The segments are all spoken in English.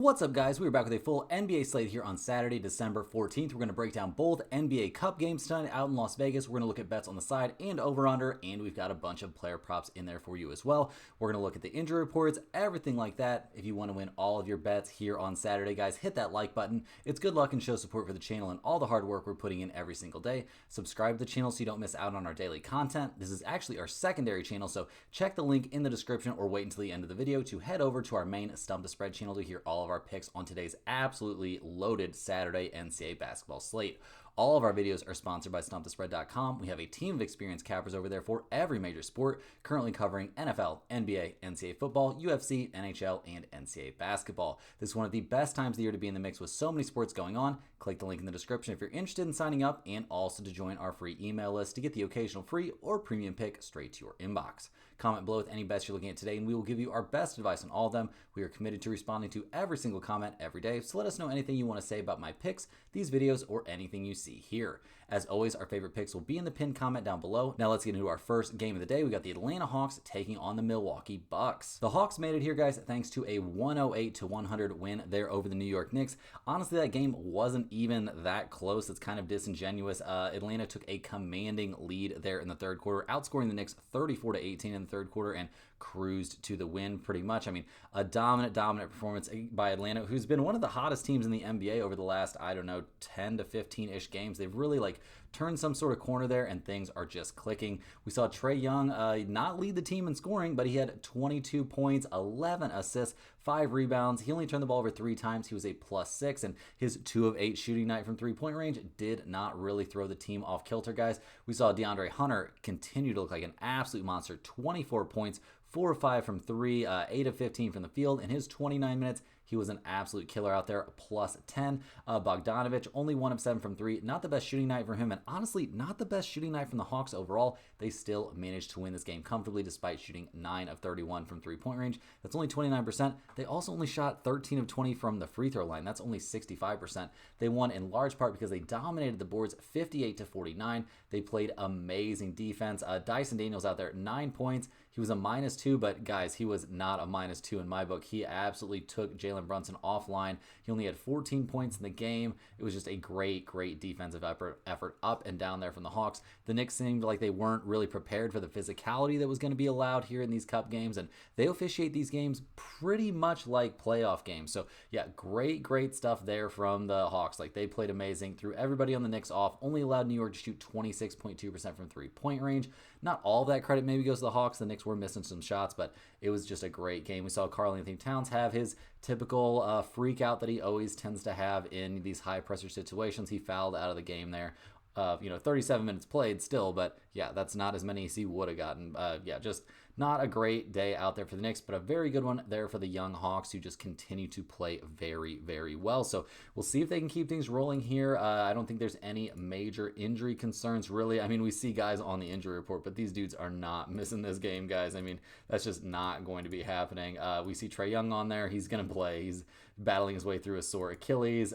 What's up, guys? We're back with a full NBA slate here on Saturday, December 14th. We're going to break down both NBA Cup games tonight out in Las Vegas. We're going to look at bets on the side and over-under, and we've got a bunch of player props in there for you as well. We're going to look at the injury reports, everything like that. If you want to win all of your bets here on Saturday, guys, hit that like button. It's good luck and show support for the channel and all the hard work we're putting in every single day. Subscribe to the channel so you don't miss out on our daily content. This is actually our secondary channel, so check the link in the description or wait until the end of the video to head over to our main Stump the Spread channel to hear all of our picks on today's absolutely loaded Saturday NCAA basketball slate. All of our videos are sponsored by StumpTheSpread.com. We have a team of experienced cappers over there for every major sport, currently covering NFL, NBA, NCAA football, UFC, NHL, and NCAA basketball. This is one of the best times of the year to be in the mix with so many sports going on. Click the link in the description if you're interested in signing up, and also to join our free email list to get the occasional free or premium pick straight to your inbox. Comment below with any bets you're looking at today, and we will give you our best advice on all of them. We are committed to responding to every single comment every day, so let us know anything you want to say about my picks, these videos, or anything you see here. As always, our favorite picks will be in the pinned comment down below. Now let's get into our first game of the day. We got the Atlanta Hawks taking on the Milwaukee Bucks. The Hawks made it here, guys, thanks to a 108-100 win there over the New York Knicks. Honestly, that game wasn't even that close. It's kind of disingenuous. Atlanta took a commanding lead there in the third quarter, outscoring the Knicks 34-18 in the third quarter and cruised to the win pretty much. I mean, a dominant performance by Atlanta, who's been one of the hottest teams in the NBA over the last, 10 to 15-ish games. They've really turned some sort of corner there, and things are just clicking. We saw Trae Young not lead the team in scoring, but he had 22 points, 11 assists, 5 rebounds. He only turned the ball over 3 times. He was a +6, and his 2 of 8 shooting night from three-point range did not really throw the team off kilter, guys. We saw DeAndre Hunter continue to look like an absolute monster. 24 points, 4 of 5 from 3, 8 of 15 from the field. In his 29 minutes, he was an absolute killer out there, +10. Bogdanovic, only 1 of 7 from 3. Not the best shooting night for him, and honestly, not the best shooting night from the Hawks overall. They still managed to win this game comfortably despite shooting 9 of 31 from three-point range. That's only 29%. They also only shot 13 of 20 from the free throw line. That's only 65%. They won in large part because they dominated the boards 58-49. They played amazing defense. Dyson Daniels out there, 9 points. He was a -2, but guys, he was not a -2 in my book. He absolutely took Jalen Brunson offline. He only had 14 points in the game. It was just a great defensive effort up and down there from the Hawks. The Knicks seemed like they weren't really prepared for the physicality that was going to be allowed here in these Cup games, and they officiate these games pretty much like playoff games. So yeah, great stuff there from the Hawks. They played amazing, threw everybody on the Knicks off, only allowed New York to shoot 26.2% from three-point range. Not all of that credit maybe goes to the Hawks. The Knicks were missing some shots, but it was just a great game. We saw Karl-Anthony Towns have his typical freak out that he always tends to have in these high pressure situations. He fouled out of the game there. 37 minutes played still, but yeah, that's not as many as he would have gotten. Just not a great day out there for the Knicks, but a very good one there for the young Hawks, who just continue to play very well. So we'll see if they can keep things rolling here. I don't think there's any major injury concerns, really. I mean, we see guys on the injury report, but these dudes are not missing this game, guys. I mean, that's just not going to be happening. We see Trae Young on there. He's going to play. He's battling his way through a sore Achilles.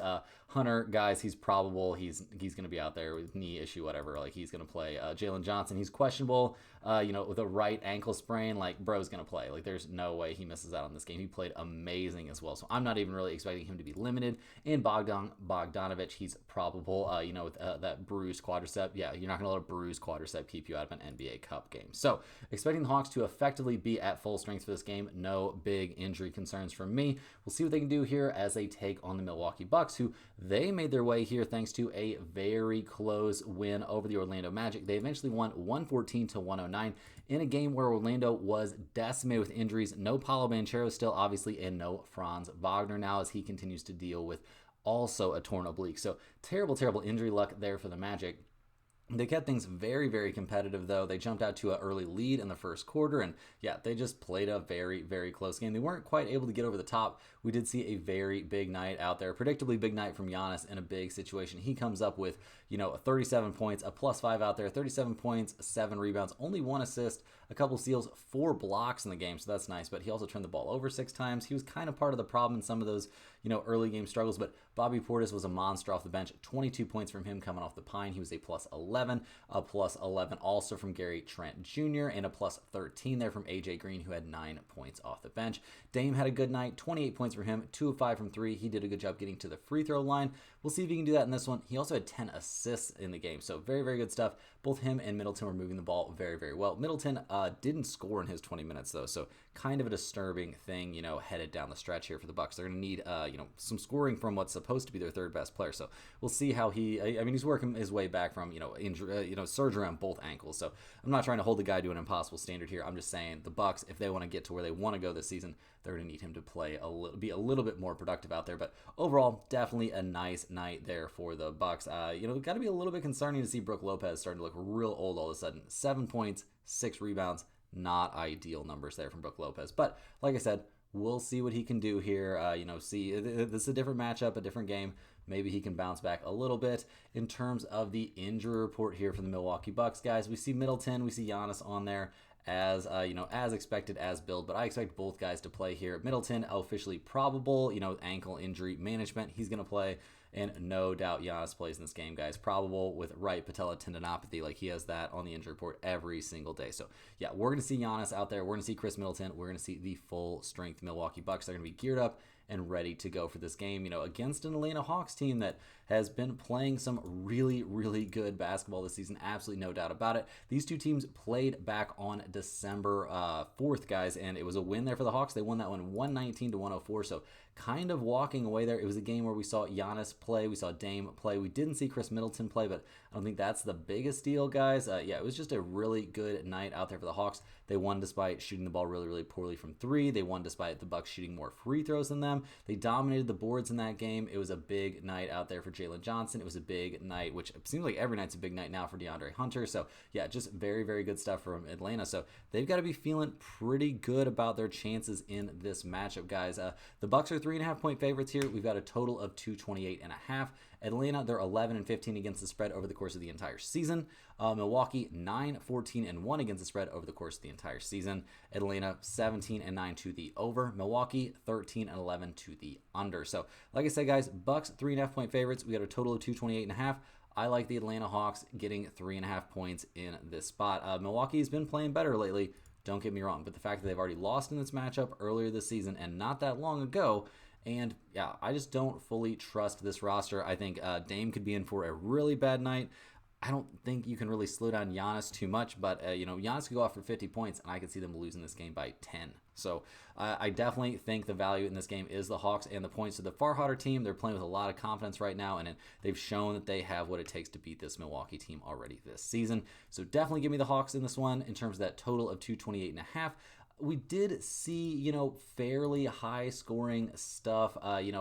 Hunter, guys, he's probable. He's going to be out there with knee issue, whatever. He's going to play. Jalen Johnson, he's questionable. With a right ankle sprain. Bro's going to play. There's no way he misses out on this game. He played amazing as well. So I'm not even really expecting him to be limited. And Bogdanovic, he's probable. With that bruised quadricep. Yeah, you're not going to let a bruised quadricep keep you out of an NBA Cup game. So expecting the Hawks to effectively be at full strength for this game. No big injury concerns from me. We'll see what they can do here as they take on the Milwaukee Bucks, who they made their way here thanks to a very close win over the Orlando Magic. They eventually won 114-109 in a game where Orlando was decimated with injuries. No Paolo Banchero still, obviously, and no Franz Wagner now, as he continues to deal with also a torn oblique. So terrible injury luck there for the Magic. They kept things very competitive, though. They jumped out to an early lead in the first quarter, and yeah, they just played a very close game. They weren't quite able to get over the top. We did see a very big night out there, predictably big night from Giannis in a big situation. He comes up with, 37 points, a +5 out there, 37 points, 7 rebounds, only 1 assist, a couple steals, 4 blocks in the game, so that's nice. But he also turned the ball over 6 times. He was kind of part of the problem in some of those, early game struggles. But Bobby Portis was a monster off the bench. 22 points from him coming off the pine. He was a +11. 11, a plus 11 also from Gary Trent Jr., and a plus 13 there from AJ Green, who had 9 points off the bench. Dame had a good night, 28 points for him, 2 of 5 from 3. He did a good job getting to the free throw line. We'll see if he can do that in this one. He also had 10 assists in the game, so very, very good stuff. Both him and Middleton were moving the ball very, very well. Middleton didn't score in his 20 minutes, though, so kind of a disturbing thing, headed down the stretch here for the Bucks. They're going to need, some scoring from what's supposed to be their third best player, so we'll see how he's working his way back from, injury, surgery on both ankles, so I'm not trying to hold the guy to an impossible standard here. I'm just saying the Bucks, if they want to get to where they want to go this season, they're going to need him to be a little bit more productive out there. But overall, definitely a nice night there for the Bucks. Got to be a little bit concerning to see Brook Lopez starting to look real old all of a sudden. 7 points, 6 rebounds, not ideal numbers there from Brook Lopez. But like I said, we'll see what he can do here. This is a different matchup, a different game. Maybe he can bounce back a little bit. In terms of the injury report here for the Milwaukee Bucks, guys, we see Middleton, we see Giannis on there as expected, as billed, but I expect both guys to play here. Middleton officially probable, ankle injury management, he's going to play, and no doubt Giannis plays in this game, guys. Probable with right patella tendinopathy, like he has that on the injury report every single day. So yeah, we're going to see Giannis out there. We're going to see Chris Middleton. We're going to see the full strength Milwaukee Bucks. They're going to be geared up and ready to go for this game, against an Atlanta Hawks team that has been playing some really, really good basketball this season. Absolutely no doubt about it. These two teams played back on December 4th, guys, and it was a win there for the Hawks. They won that one 119-104, so kind of walking away there. It was a game where we saw Giannis play, we saw Dame play. We didn't see Chris Middleton play, but I don't think that's the biggest deal, guys. It was just a really good night out there for the Hawks. They won despite shooting the ball really, really poorly from 3. They won despite the Bucks shooting more free throws than them. They dominated the boards in that game. It was a big night out there for Jalen Johnson. It was a big night, which seems like every night's a big night now for DeAndre Hunter. So yeah, just very, very good stuff from Atlanta. So they've got to be feeling pretty good about their chances in this matchup, guys. The Bucks are 3.5-point favorites here. We've got a total of 228.5. Atlanta, they're 11-15 against the spread over the course of the entire season. Milwaukee, 9-14-1 against the spread over the course of the entire season. Atlanta, 17-9 to the over. Milwaukee, 13-11 to the under. So, like I said, guys, Bucks 3.5-point favorites. We got a total of 228.5. I like the Atlanta Hawks getting 3.5 points in this spot. Milwaukee's been playing better lately. Don't get me wrong, but the fact that they've already lost in this matchup earlier this season and not that long ago. And yeah, I just don't fully trust this roster. I think Dame could be in for a really bad night. I don't think you can really slow down Giannis too much, but Giannis could go off for 50 points, and I could see them losing this game by 10. So I definitely think the value in this game is the Hawks and the points. So the far hotter team, they're playing with a lot of confidence right now, and they've shown that they have what it takes to beat this Milwaukee team already this season. So definitely give me the Hawks in this one in terms of that total of 228.5. We did see, fairly high scoring stuff,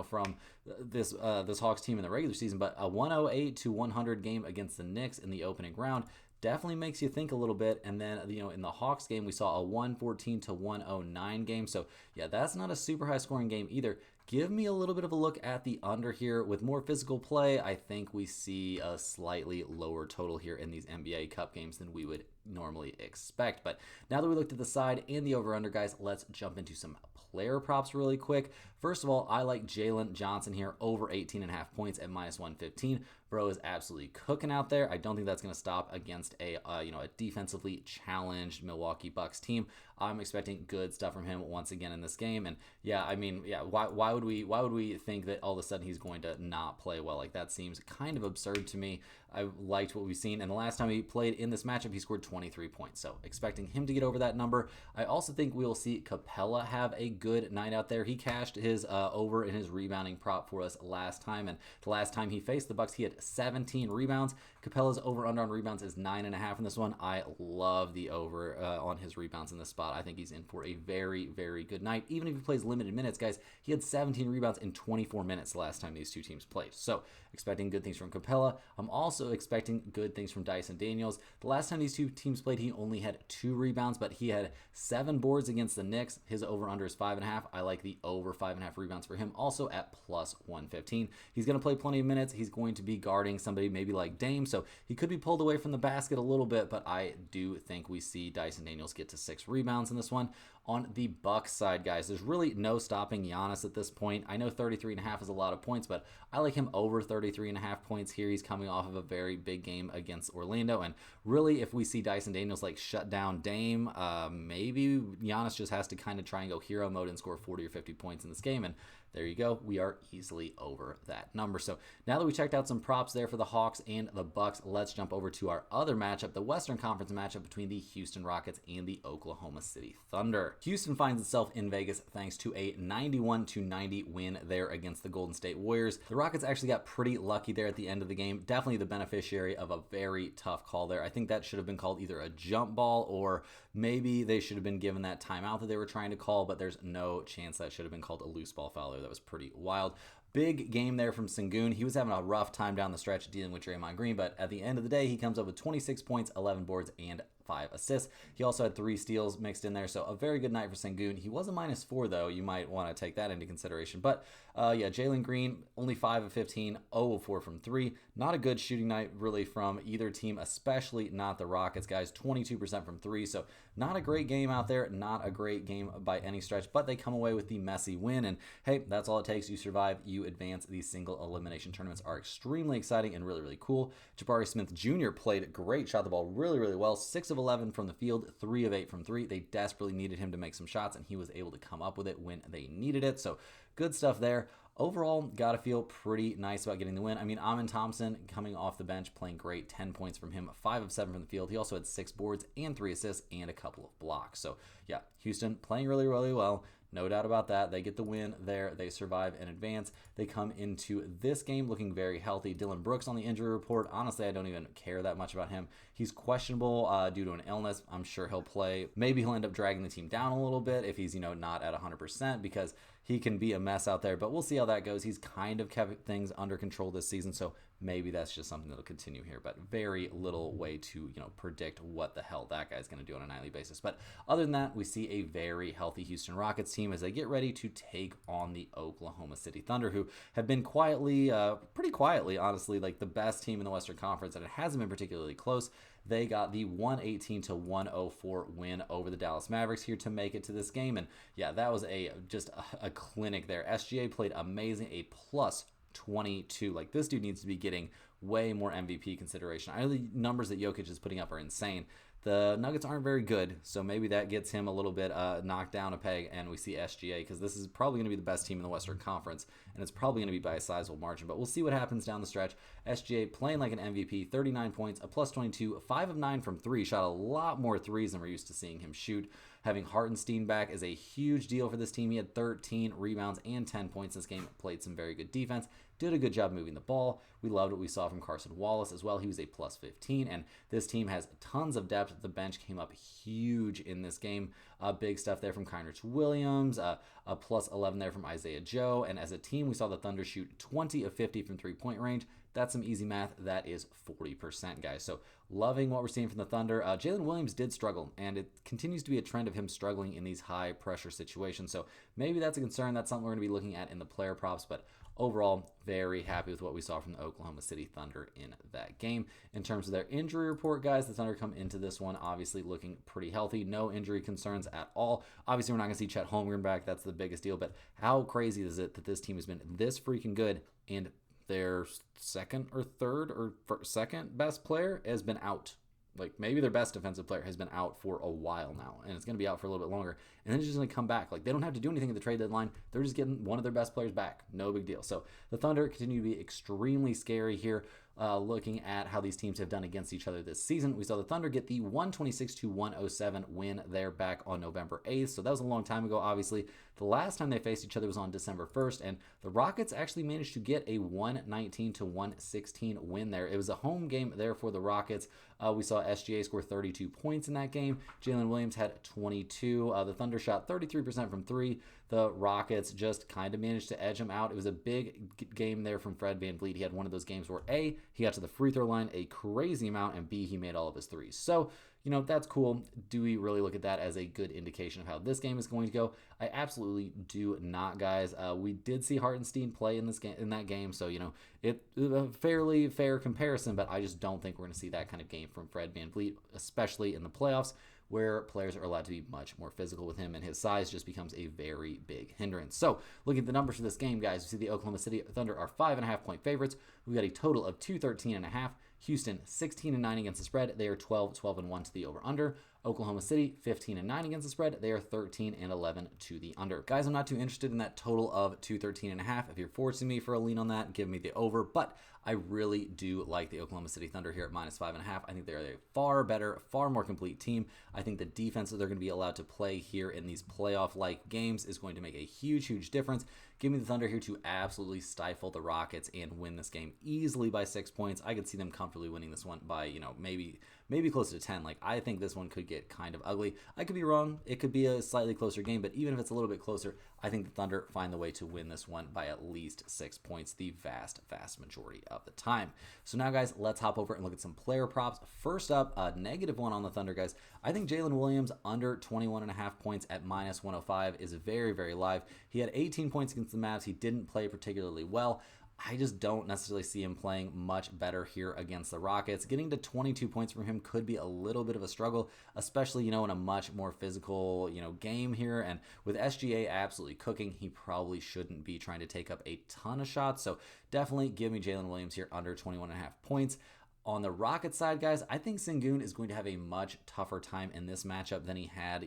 from this Hawks team in the regular season, but a 108-100 game against the Knicks in the opening round definitely makes you think a little bit. And then, in the Hawks game, we saw a 114-109 game. So yeah, that's not a super high scoring game either. Give me a little bit of a look at the under here. With more physical play, I think we see a slightly lower total here in these NBA Cup games than we would normally expect. But now that we looked at the side and the over-under, guys, let's jump into some player props really quick. First of all, I like Jalen Johnson here over 18.5 points at -115. Bro is absolutely cooking out there. I don't think that's going to stop against a defensively challenged Milwaukee Bucks team. I'm expecting good stuff from him once again in this game. And why would we think that all of a sudden he's going to not play well? Like, that seems kind of absurd to me. I liked what we've seen, and the last time he played in this matchup, he scored 23 points. So expecting him to get over that number. I also think we will see Capella have a good night out there. He cashed his over in his rebounding prop for us last time, and the last time he faced the Bucks, he had 17 rebounds. Capella's over/under on rebounds is 9.5 in this one. I love the over on his rebounds in this spot. I think he's in for a very, very good night. Even if he plays limited minutes, guys, he had 17 rebounds in 24 minutes the last time these two teams played. So expecting good things from Capella. I'm also expecting good things from Dyson Daniels. The last time these two teams played, he only had 2 rebounds, but he had 7 boards against the Knicks. His over-under is 5.5. I like the over 5.5 rebounds for him, also at plus 115. He's going to play plenty of minutes. He's going to be guarding somebody maybe like Dame, so he could be pulled away from the basket a little bit, but I do think we see Dyson Daniels get to 6 rebounds in this one. On the Bucks side, guys, there's really no stopping Giannis at this point. I know 33.5 is a lot of points, but I like him over 33.5 points here. He's coming off of a very big game against Orlando, and really, if we see Dyson Daniels like shut down Dame, maybe Giannis just has to kind of try and go hero mode and score 40 or 50 points in this game, and there you go. We are easily over that number. So now that we checked out some props there for the Hawks and the Bucks, let's jump over to our other matchup, the Western Conference matchup between the Houston Rockets and the Oklahoma City Thunder. Houston finds itself in Vegas thanks to a 91-90 win there against the Golden State Warriors. The Rockets actually got pretty lucky there at the end of the game. Definitely the beneficiary of a very tough call there. I think that should have been called either a jump ball or maybe they should have been given that timeout that they were trying to call, but there's no chance that should have been called a loose ball foul there. That was pretty wild. Big game there from Sengun. He was having a rough time down the stretch dealing with Draymond Green, but at the end of the day, he comes up with 26 points, 11 boards, and 5 assists. He also had 3 steals mixed in there, so a very good night for Sengun. He was a -4, though. You might want to take that into consideration. But, yeah, Jalen Green, only 5 of 15, 0 of 4 from 3. Not a good shooting night, really, from either team, especially not the Rockets, guys. 22% from 3, so not a great game out there. Not a great game by any stretch, but they come away with the messy win, and, hey, that's all it takes. You survive, you advance. These single elimination tournaments are extremely exciting and really, really cool. Jabari Smith Jr. played great, shot the ball really, really well. 6 of 11 from the field, 3 of 8 from 3. They desperately needed him to make some shots, and he was able to come up with it when they needed it. So good stuff there. Overall, got to feel pretty nice about getting the win. I mean, Amin Thompson coming off the bench, playing great. 10 points from him, 5 of 7 from the field. He also had 6 boards and 3 assists and a couple of blocks. So, yeah, Houston playing really, really well. No doubt about that. They get the win there. They survive and advance. They come into this game looking very healthy. Dylan Brooks on the injury report. Honestly, I don't even care that much about him. He's questionable due to an illness. I'm sure he'll play. Maybe he'll end up dragging the team down a little bit if he's, not at 100% because he can be a mess out there. But we'll see how that goes. He's kind of kept things under control this season, so maybe that's just something that'll continue here. But very little way to, predict what the hell that guy's going to do on a nightly basis. But other than that, we see a very healthy Houston Rockets team as they get ready to take on the Oklahoma City Thunder, who have been quietly, pretty quietly, honestly, like the best team in the Western Conference, and it hasn't been particularly close. They got the 118-104 win over the Dallas Mavericks here to make it to this game. And yeah, that was just a clinic there. SGA played amazing, a plus 22. Like, this dude needs to be getting way more MVP consideration. I know the numbers that Jokic is putting up are insane. The Nuggets aren't very good, so maybe that gets him a little bit knocked down a peg, and we see SGA, because this is probably going to be the best team in the Western Conference, and it's probably going to be by a sizable margin, but we'll see what happens down the stretch. SGA playing like an MVP, 39 points, a plus 22, 5 of 9 from 3, shot a lot more threes than we're used to seeing him shoot. Having Hartenstein back is a huge deal for this team. He had 13 rebounds and 10 points this game, played some very good defense, did a good job moving the ball. We loved what we saw from Carson Wallace as well. He was a plus 15, and this team has tons of depth. The bench came up huge in this game. Big stuff there from Kynrich Williams, a plus 11 there from Isaiah Joe, and as a team, we saw the Thunder shoot 20 of 50 from three-point range. That's some easy math. That is 40%, guys. So loving what we're seeing from the Thunder. Jalen Williams did struggle, and it continues to be a trend of him struggling in these high-pressure situations. So maybe that's a concern. That's something we're going to be looking at in the player props, but overall, very happy with what we saw from the Oklahoma City Thunder in that game. In terms of their injury report, guys, the Thunder come into this one obviously looking pretty healthy. No injury concerns at all. Obviously, we're not going to see Chet Holmgren back. That's the biggest deal, but how crazy is it that this team has been this freaking good, and their second best player has been out? Like, maybe their best defensive player has been out for a while now, and it's going to be out for a little bit longer, and then it's just going to come back. Like, they don't have to do anything at the trade deadline. They're just getting one of their best players back. No big deal. So the Thunder continue to be extremely scary here. Looking at how these teams have done against each other this season, we saw the Thunder get the 126-107 win there back on November 8th. So that was a long time ago, obviously. The last time they faced each other was on December 1st, and the Rockets actually managed to get a 119-116 win there. It was a home game there for the Rockets. We saw SGA score 32 points in that game. Jalen Williams had 22. The Thunder shot 33% from 3. The Rockets just kind of managed to edge them out. It was a big game there from Fred VanVleet. He had one of those games where A, he got to the free throw line a crazy amount, and B, he made all of his threes. So that's cool. Do we really look at that as a good indication of how this game is going to go? I absolutely do not, guys. We did see Hartenstein play in that game, so it a fairly fair comparison, but I just don't think we're going to see that kind of game from Fred VanVleet, especially in the playoffs, where players are allowed to be much more physical with him, and his size just becomes a very big hindrance. So, looking at the numbers for this game, guys, we see the Oklahoma City Thunder are 5.5-point favorites. We've got a total of 213.5. Houston 16-9 against the spread. They are 12-1 to the over/under. Oklahoma City 15-9 against the spread. They are 13-11 to the under. Guys, I'm not too interested in that total of 213.5. If you're forcing me for a lean on that, give me the over. But I really do like the Oklahoma City Thunder here at -5.5. I think they're a far better, far more complete team. I think the defense that they're going to be allowed to play here in these playoff-like games is going to make a huge, huge difference. Give me the Thunder here to absolutely stifle the Rockets and win this game easily by 6 points. I could see them comfortably winning this one by, maybe close to 10. Like, I think this one could get kind of ugly. I could be wrong. It could be a slightly closer game, but even if it's a little bit closer, I think the Thunder find the way to win this one by at least 6 points the vast, vast majority of the time. So now, guys, let's hop over and look at some player props. First up, a -1 on the Thunder, guys. I think Jalen Williams under 21.5 points at -105 is very, very live. He had 18 points against the Mavs. He didn't play particularly well. I just don't necessarily see him playing much better here against the Rockets. Getting to 22 points from him could be a little bit of a struggle, especially, in a much more physical, game here. And with SGA absolutely cooking, he probably shouldn't be trying to take up a ton of shots. So definitely give me Jalen Williams here under 21.5 points. On the Rockets side, guys, I think Sengun is going to have a much tougher time in this matchup than he had,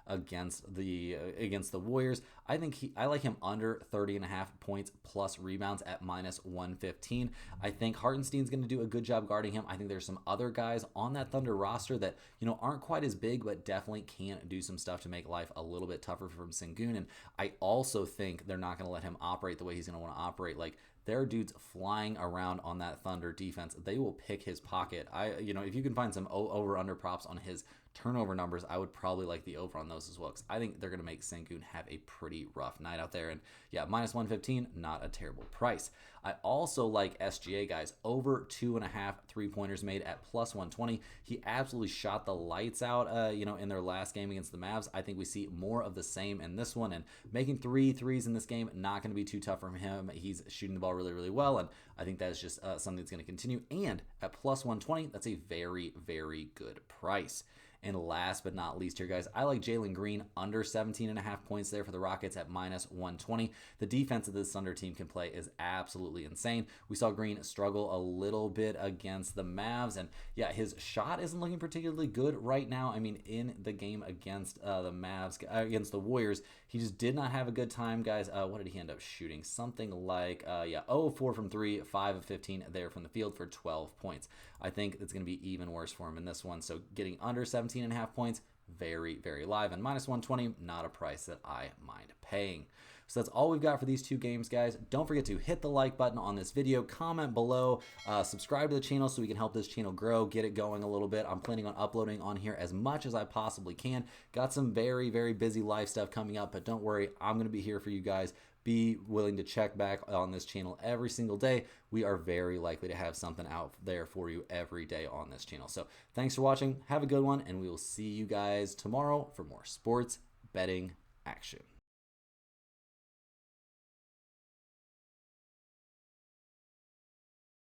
against the Warriors. I like him under 30.5 points plus rebounds at -115. I think Hartenstein's going to do a good job guarding him. I think there's some other guys on that Thunder roster that, aren't quite as big, but definitely can do some stuff to make life a little bit tougher from Sengun. And I also think they're not going to let him operate the way he's going to want to operate. Like, there are dudes flying around on that Thunder defense. They will pick his pocket. If you can find some over/under props on his turnover numbers, I would probably like the over on those as well, because I think they're going to make Sengun have a pretty rough night out there. And yeah, -115, not a terrible price. I also like SGA, guys, over 2.5 3-pointers made at +120. He absolutely shot the lights out, in their last game against the Mavs. I think we see more of the same in this one, and making 3 threes in this game, not going to be too tough for him. He's shooting the ball really, really well, and I think that is just something that's going to continue. And at +120, that's a very, very good price. And last but not least here, guys, I like Jalen Green under 17.5 points there for the Rockets at -120. The defense that this Thunder team can play is absolutely insane. We saw Green struggle a little bit against the Mavs, and yeah, his shot isn't looking particularly good right now. I mean, in the game against the Mavs, against the Warriors, he just did not have a good time, guys. What did he end up shooting? Something like, 0-4 from 3, 5 of 15 there from the field for 12 points. I think it's going to be even worse for him in this one. So getting under 17.5 points, very, very live. And -120, not a price that I mind paying. So that's all we've got for these two games, guys. Don't forget to hit the like button on this video, comment below, subscribe to the channel so we can help this channel grow, get it going a little bit. I'm planning on uploading on here as much as I possibly can. Got some very, very busy live stuff coming up, but don't worry, I'm going to be here for you guys. Be willing to check back on this channel every single day. We are very likely to have something out there for you every day on this channel. So thanks for watching. Have a good one, and we will see you guys tomorrow for more sports betting action.